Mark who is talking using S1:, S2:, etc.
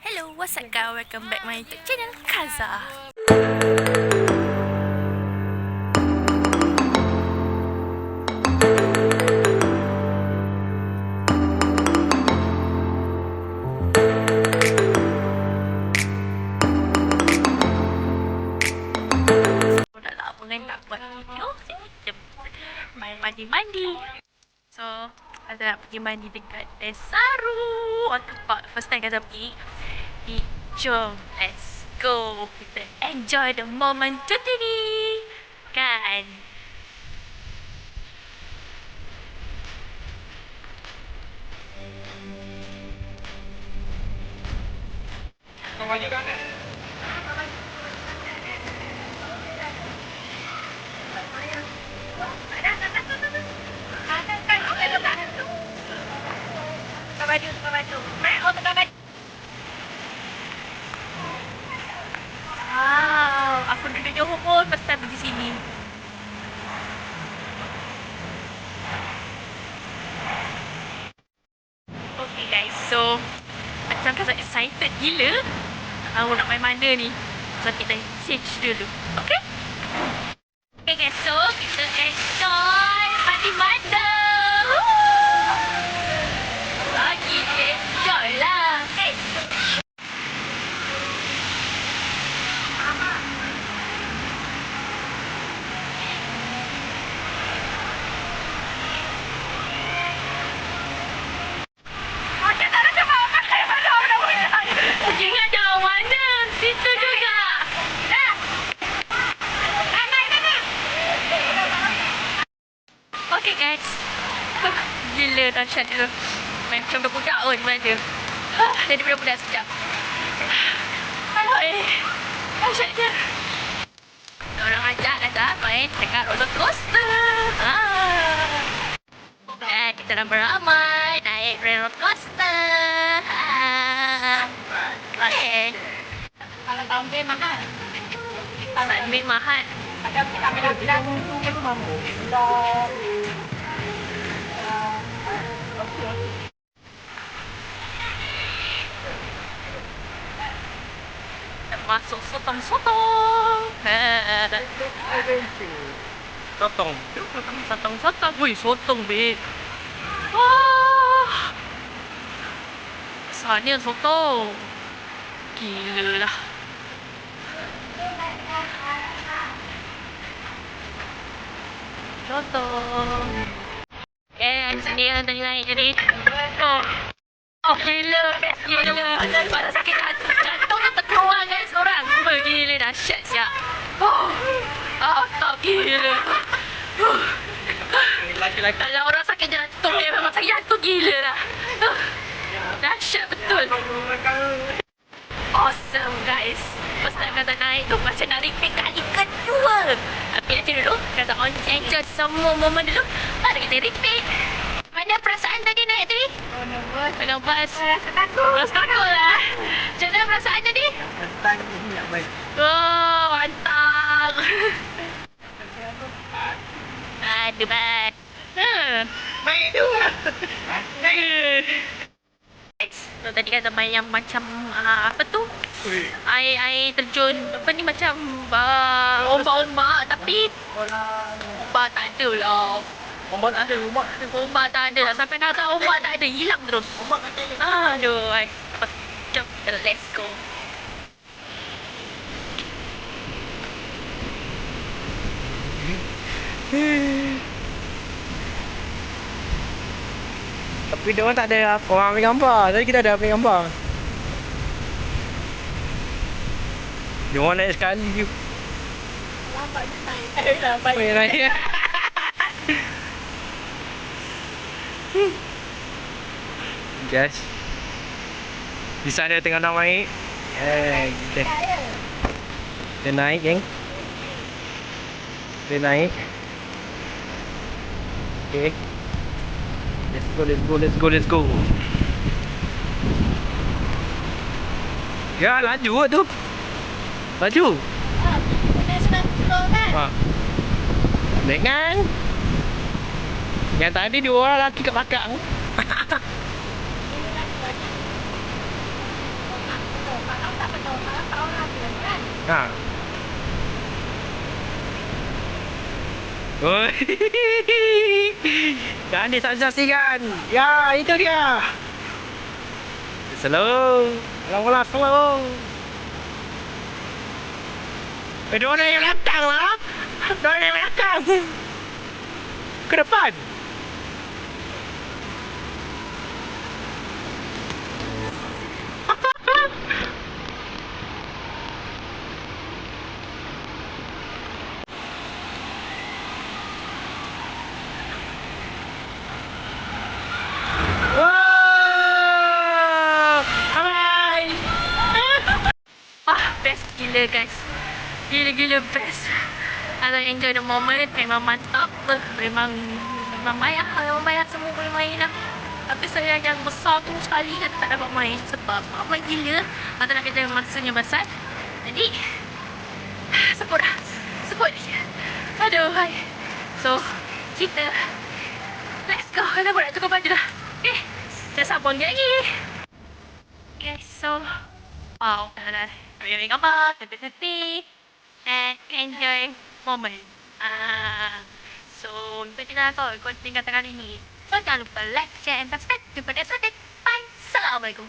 S1: Hello, what's up guys? Welcome back my YouTube channel Kaza. Dah lama kan tak buat video. Kita main mandi-mandi. So, Kaza nak pergi mandi dekat Desaru Waterpark. First time Kaza pergi. Jom, let's go. Kita enjoy the moment today. Kan? Wow, aku duduk Johor pun first time pergi sini. Okay guys, so macam Kaza excited gila. Aku nak main mana ni. So kita change dulu. Okay? Okay guys, so kita enjoy party manda. Lagi enjoy lah. Okay. Ingat jauh mana? Situ juga. Okay guys. Gila dahsyat dia. Main macam budak pun mana. Jadi budak-budak sekejap. Aduh dahsyat dia. Orang ajak Kaza main dekat roller coaster. Kita ramai-ramai naik roller coaster. Okay. Kalau tambah mahal. Tambah mahal. Masuk sotong-sotong.
S2: Sotong.
S1: Sotong-sotong. Wih, sotong, babe. Wah. Besarnya sotong. Gila lah. Sotong. Okay, sini yang tadi naik jadi. Oh, gila. Gila. Pada sakit jantung tu terkeluar guys korang. Gila dahsyat siap. Tak gila.
S2: Lagi-lagi.
S1: Kalau orang sakit jantung ni memang sakit jantung gila lah. Dahsyat betul. Awesome guys. First time Kaza naik tu macam nak repeat kali kedua. Tapi nanti dulu Kaza on enjoy semua momen dulu. Baru kita repeat. Mana perasaan tadi naik tadi? Nervous. Takut lah. Macam mana perasaan tadi?
S2: Tentang ini nak main.
S1: Oh, mantap. Aduh, bad.
S2: Main tu.
S1: So, tadi Kaza main yang macam apa tu? Air terjun apa ni macam ombak-ombak tapi ombak tak ada lah.
S2: Ombak tak ada, ombak.
S1: Ombak tak ada. Sampai nak tahu ombak tak ada, hilang terus.
S2: Ombak tak ada.
S1: Aduh, jom kita let's go.
S2: Tapi dia orang tak ada orang ambil gambar. Tadi kita ada ambil gambar. Dia orang naik sekali je.
S1: Lambat
S2: Main naik. Guys. Di sana tengah nak naik. Kita naik, geng. Kita naik. Okay. Let's go. Ya, laju tu. Laju.
S1: Senang slow kan?
S2: Dengan yang tadi dua orang lelaki kat belakang. Ha. Oi. Kan dia tak saksikan. Ya, itu dia. Slow. Ulang-ulang slow. Dua orang yang belakang lah. Dua orang yang belakang. Ke depan. Wow. Hai.
S1: Best gila guys. Gila-gila best. Kalau enjoy the moment, memang mantap. Memang bayar semua boleh main lah. Tapi saya yang besar tu sekali kan tak dapat main sebab ramai gila. Atau nak kata masanya besar. Jadi, sebut dah. Sebut je. Aduh, hai. So, kita let's go. Dah nak cukup baju dah. Okay, saya sabun lagi. Okay, so wow, dah ambil gambar, tepi-tepi and enjoy moment. So, itu je lah kot konten kata kali ni. So, jangan lupa like, share and subscribe. Jumpa next week. Bye. Assalamualaikum.